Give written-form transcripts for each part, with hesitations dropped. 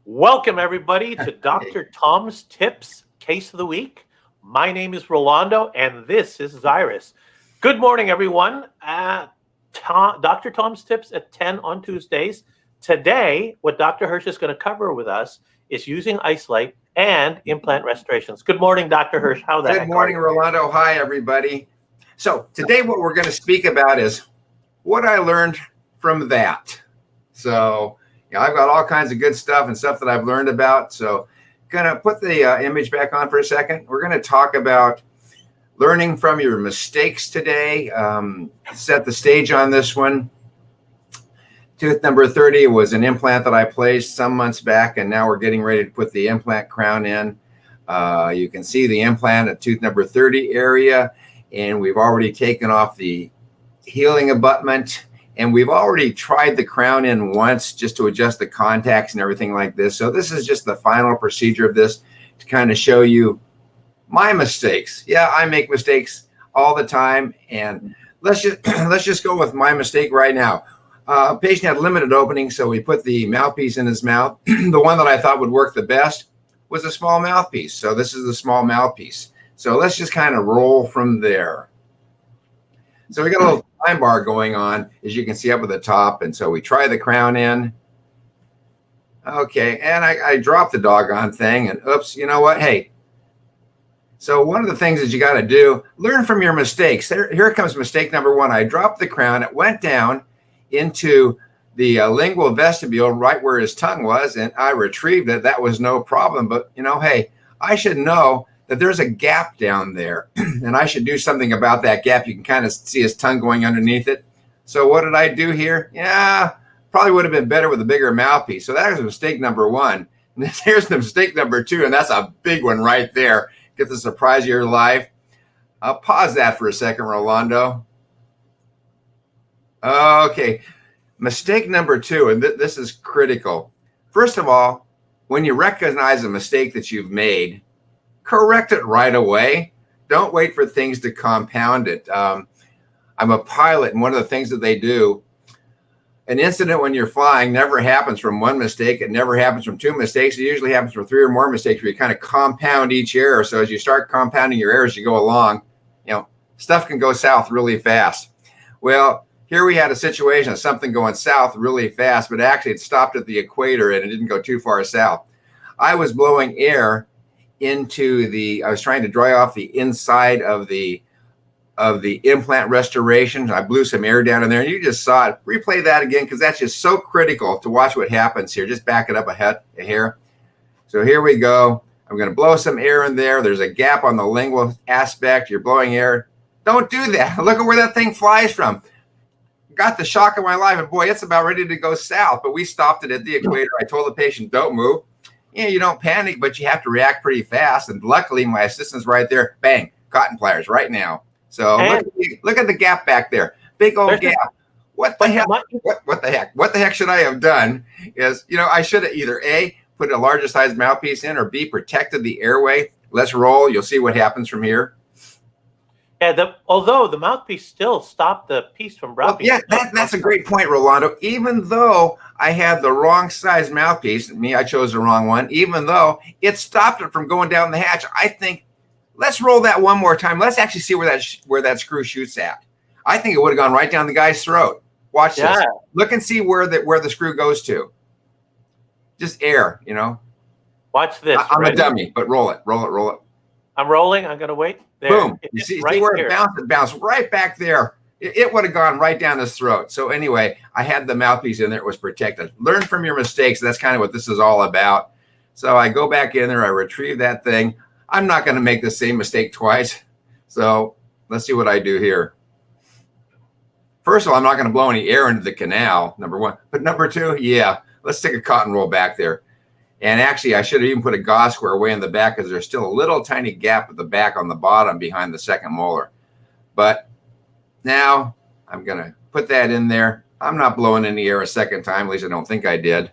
Welcome, everybody, to Dr. Tom's Tips Case of the Week. My name is Rolando, and this is Zyrus. Good morning, everyone. Dr. Tom's Tips at 10 on Tuesdays. Today, what Dr. Hirsch is going to cover with us is using Isolite and implant restorations. Good morning, Dr. Hirsch. How the heck Good morning, Rolando. Hi, everybody. So today what we're going to speak about is what I learned from that. So I've got all kinds of good stuff and stuff that I've learned about. So going to put the image back on for a second. We're going to talk about learning from your mistakes today. Set the stage on this one. Tooth number 30 was an implant that I placed some months back, and now we're getting ready to put the implant crown in. You can see the implant at tooth number 30 area, and we've already taken off the healing abutment, and we've already tried the crown in once just to adjust the contacts and everything like this. So this is just the final procedure of this to kind of show you my mistakes. Yeah, I make mistakes all the time, and let's just go with my mistake right now. Patient had limited opening, so we put the mouthpiece in his mouth. The one that I thought would work the best was a small mouthpiece. So this is the small mouthpiece. So let's just kind of roll from there. So we got a little time bar going on, as you can see up at the top. And so we try the crown in. Okay, and I dropped the doggone thing, and oops, you know what? Hey, so one of the things that you got to do, learn from your mistakes. Here comes mistake number one. I dropped the crown. It went down into the lingual vestibule right where his tongue was, and I retrieved it. That was no problem. But, hey, I should know that there's a gap down there, and I should do something about that gap. You can kind of see his tongue going underneath it. So what did I do here? Yeah, probably would have been better with a bigger mouthpiece. So that was mistake number one. And here's the mistake number two, and that's a big one right there. Get the surprise of your life. I'll pause that for a second, Rolando. Okay, mistake number two, and this is critical. First of all, when you recognize a mistake that you've made, correct it right away. Don't wait for things to compound it. I'm a pilot, and one of the things that they do, an incident when you're flying never happens from one mistake. It never happens from two mistakes. It usually happens from three or more mistakes where you kind of compound each error. So as you start compounding your errors, you go along, stuff can go south really fast. Well, here we had a situation of something going south really fast, but actually it stopped at the equator and it didn't go too far south. I was blowing air into I was trying to dry off the inside of the implant restoration. I blew some air down in there, and you just saw it. Replay that again, because that's just so critical to watch what happens here. Just back it up a hair. So here we go. I'm going to blow some air in there. There's a gap on the lingual aspect. You're blowing air. Don't do that. Look at where that thing flies from. Got the shock of my life, and boy, it's about ready to go south, but we stopped it at the equator. I told the patient, don't move. You don't panic, but you have to react pretty fast, and luckily my assistant's right there. Bang, cotton pliers right now. So look at the gap back there. Big old gap. What the heck? What the heck? What the heck should I have done? Is, I should have either A, put a larger size mouthpiece in, or B, protected the airway. Let's roll. You'll see what happens from here. Yeah, although the mouthpiece still stopped the piece from dropping. Well, yeah, that's a great point, Rolando. Even though I had the wrong size mouthpiece, I chose the wrong one, even though it stopped it from going down the hatch, I think, let's roll that one more time. Let's actually see where that screw shoots at. I think it would have gone right down the guy's throat. Watch this. Look and see where the screw goes to. Just air, Watch this. I'm a dummy, but roll it. I'm rolling. I'm going to wait. There. Boom. You see where it bounced? It bounced right back there. It would have gone right down his throat. So anyway, I had the mouthpiece in there. It was protected. Learn from your mistakes. That's kind of what this is all about. So I go back in there. I retrieve that thing. I'm not going to make the same mistake twice. So let's see what I do here. First of all, I'm not going to blow any air into the canal, number one. But number two, yeah, let's stick a cotton roll back there. And actually, I should have even put a gauze square way in the back, because there's still a little tiny gap at the back on the bottom behind the second molar. But now I'm going to put that in there. I'm not blowing any air a second time. At least I don't think I did.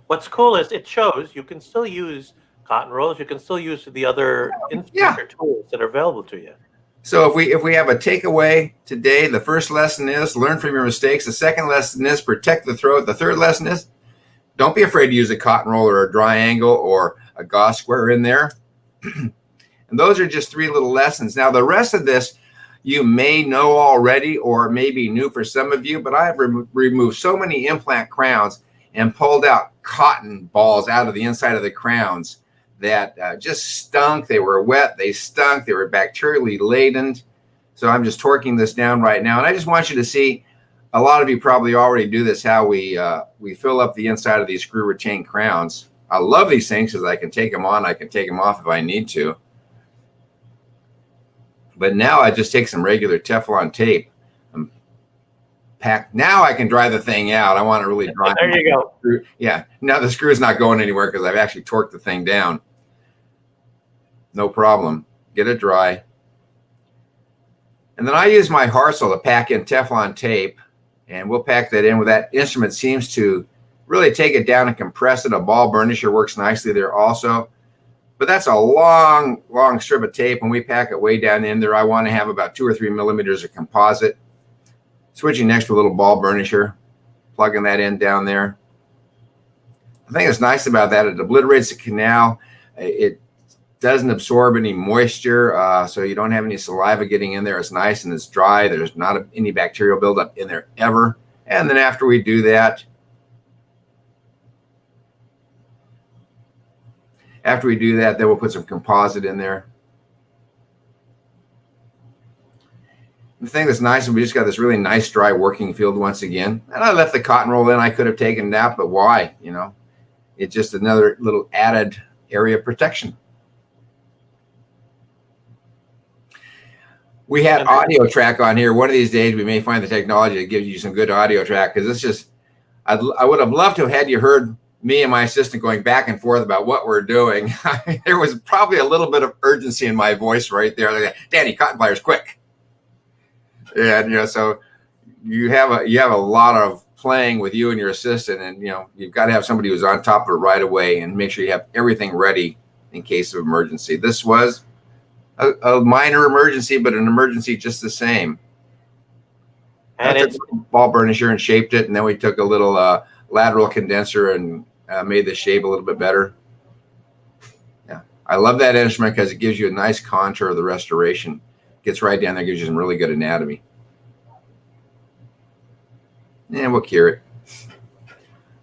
What's cool is it shows you can still use cotton rolls. You can still use the other instrument tools that are available to you. So if we have a takeaway today, the first lesson is learn from your mistakes. The second lesson is protect the throat. The third lesson is don't be afraid to use a cotton roll or a dry angle or a gauze square in there. And those are just 3 little lessons. Now, the rest of this you may know already or may be new for some of you, but I have removed so many implant crowns and pulled out cotton balls out of the inside of the crowns that just stunk. They were wet, they stunk, they were bacterially laden. So I'm just torquing this down right now. And I just want you to see, a lot of you probably already do this, how we fill up the inside of these screw retained crowns. I love these things because I can take them on, I can take them off if I need to. But now I just take some regular Teflon tape and pack. Now I can dry the thing out. I want to really dry. There you go. Screw. Yeah. Now the screw is not going anywhere because I've actually torqued the thing down. No problem. Get it dry. And then I use my Harsel to pack in Teflon tape, and we'll pack that in. With that instrument seems to really take it down and compress it. A ball burnisher works nicely there also. But that's a long, long strip of tape. When we pack it way down in there, I want to have about 2 or 3 millimeters of composite. Switching next to a little ball burnisher, plugging that in down there. The thing that's nice about that, it obliterates the canal. It doesn't absorb any moisture, so you don't have any saliva getting in there. It's nice and it's dry. There's not any bacterial buildup in there ever. And then after we do that, then we'll put some composite in there. The thing that's nice is we just got this really nice dry working field once again. And I left the cotton roll in. I could have taken it out, but why? You know, it's just another little added area of protection. We had audio track on here. One of these days we may find the technology that gives you some good audio track, because it's just, I would have loved to have had you heard me and my assistant going back and forth about what we're doing. There was probably a little bit of urgency in my voice right there. Like, Danny, cotton pliers, quick. And, you know, so you have a lot of playing with you and your assistant, and, you know, you've got to have somebody who's on top of it right away and make sure you have everything ready in case of emergency. This was a minor emergency, but an emergency just the same. And I took a ball burnisher and shaped it, and then we took a little lateral condenser and made the shape a little bit better. Yeah, I love that instrument because it gives you a nice contour of the restoration. Gets right down there, gives you some really good anatomy. And we'll cure it.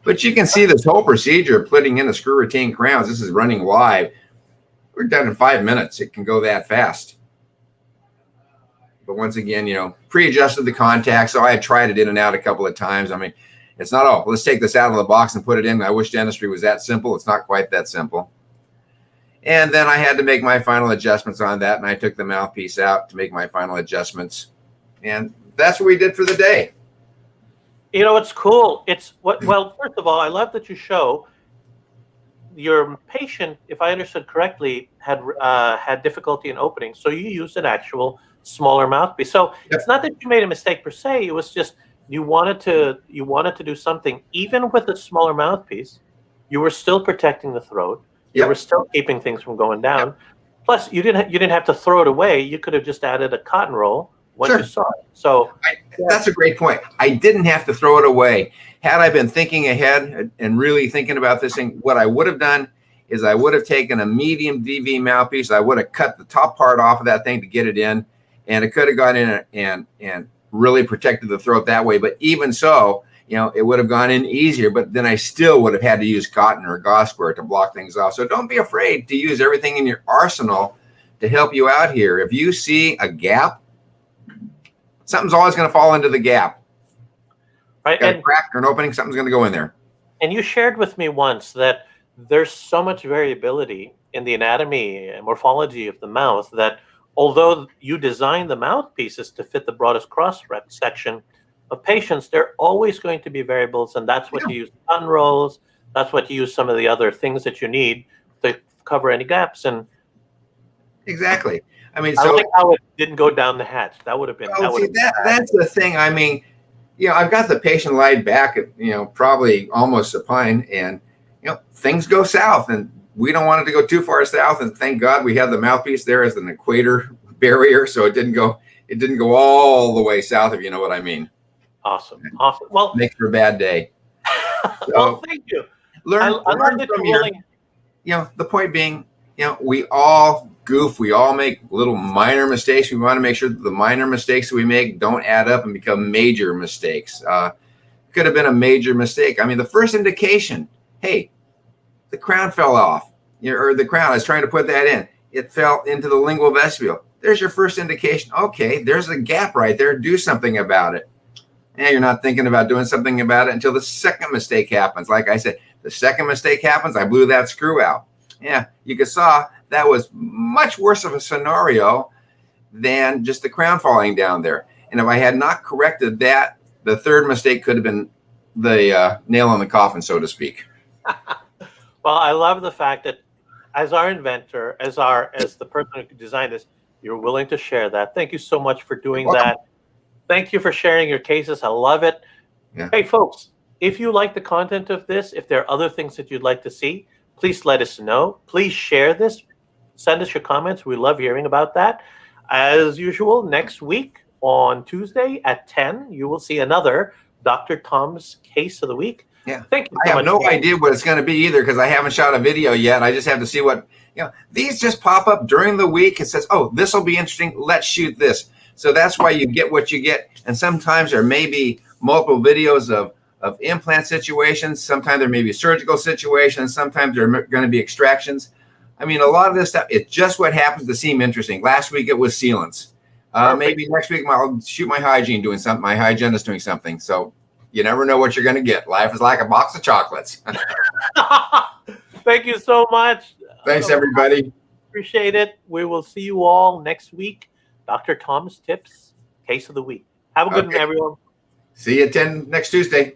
But you can see this whole procedure of putting in the screw retained crowns. This is running live. We're done in 5 minutes. It can go that fast. But once again, you know, pre-adjusted the contacts. So I had tried it in and out a couple of times. I mean, it's not, oh, let's take this out of the box and put it in. I wish dentistry was that simple. It's not quite that simple. And then I had to make my final adjustments on that, and I took the mouthpiece out to make my final adjustments. And that's what we did for the day. You know, it's cool. Well, first of all, I love that you show your patient, if I understood correctly, had difficulty in opening. So you used an actual smaller mouthpiece. So It's not that you made a mistake per se. It was just you wanted to do something. Even with a smaller mouthpiece, you were still protecting the throat. You were still keeping things from going down. Plus, you didn't have to throw it away. You could have just added a cotton roll once you saw it. So that's a great point. I didn't have to throw it away. Had I been thinking ahead and really thinking about this thing, what I would have done is I would have taken a medium DV mouthpiece. I would have cut the top part off of that thing to get it in, and it could have gone in and really protected the throat that way. But even so, you know, it would have gone in easier, but then I still would have had to use cotton or gauze square to block things off. So don't be afraid to use everything in your arsenal to help you out here. If you see a gap, something's always going to fall into the gap. Right. Got a crack or an opening, something's going to go in there. And you shared with me once that there's so much variability in the anatomy and morphology of the mouth that although you design the mouthpieces to fit the broadest cross section of patients, there are always going to be variables, and that's what you use cotton rolls. That's what you use some of the other things that you need to cover any gaps. And exactly. I mean, I like how it didn't go down the hatch. That would have been. That's the thing. I mean, you know, I've got the patient lied back at, you know, probably almost supine, and you know, things go south, and we don't want it to go too far south. And thank God we have the mouthpiece there as an equator barrier, so it didn't go all the way south, if you know what I mean. Awesome. Well, Makes for a bad day. well, thank you. Learn love that from you're your, the point being, we all goof, we all make little minor mistakes. We want to make sure that the minor mistakes that we make don't add up and become major mistakes. Could have been a major mistake. I mean, the first indication, hey, the crown fell off, or the crown, I was trying to put that in. It fell into the lingual vestibule. There's your first indication. Okay, there's a gap right there. Do something about it. And you're not thinking about doing something about it until the second mistake happens. Like I said, the second mistake happens, I blew that screw out. Yeah, you saw that was much worse of a scenario than just the crown falling down there. And if I had not corrected that, the third mistake could have been the nail in the coffin, so to speak. Well, I love the fact that as our inventor, as the person who designed this, you're willing to share that. Thank you so much for doing that. Thank you for sharing your cases. I love it. Yeah. Hey, folks, if you like the content of this, if there are other things that you'd like to see, please let us know. Please share this. Send us your comments. We love hearing about that. As usual, next week on Tuesday at 10, you will see another Dr. Tom's Case of the Week. Yeah. Thank you I so have much. no idea what it's going to be either, because I haven't shot a video yet. I just have to see what, these just pop up during the week. It says, oh, this will be interesting. Let's shoot this. So that's why you get what you get. And sometimes there may be multiple videos of implant situations. Sometimes there may be surgical situations. Sometimes there are going to be extractions. I mean, a lot of this stuff, it's just what happens to seem interesting. Last week it was sealants. Maybe next week I'll shoot my hygiene doing something. My hygienist doing something. So you never know what you're going to get. Life is like a box of chocolates. Thank you so much. Thanks, everybody. Appreciate it. We will see you all next week. Dr. Tom's Tips, Case of the Week. Have a good one, everyone. See you at 10 next Tuesday.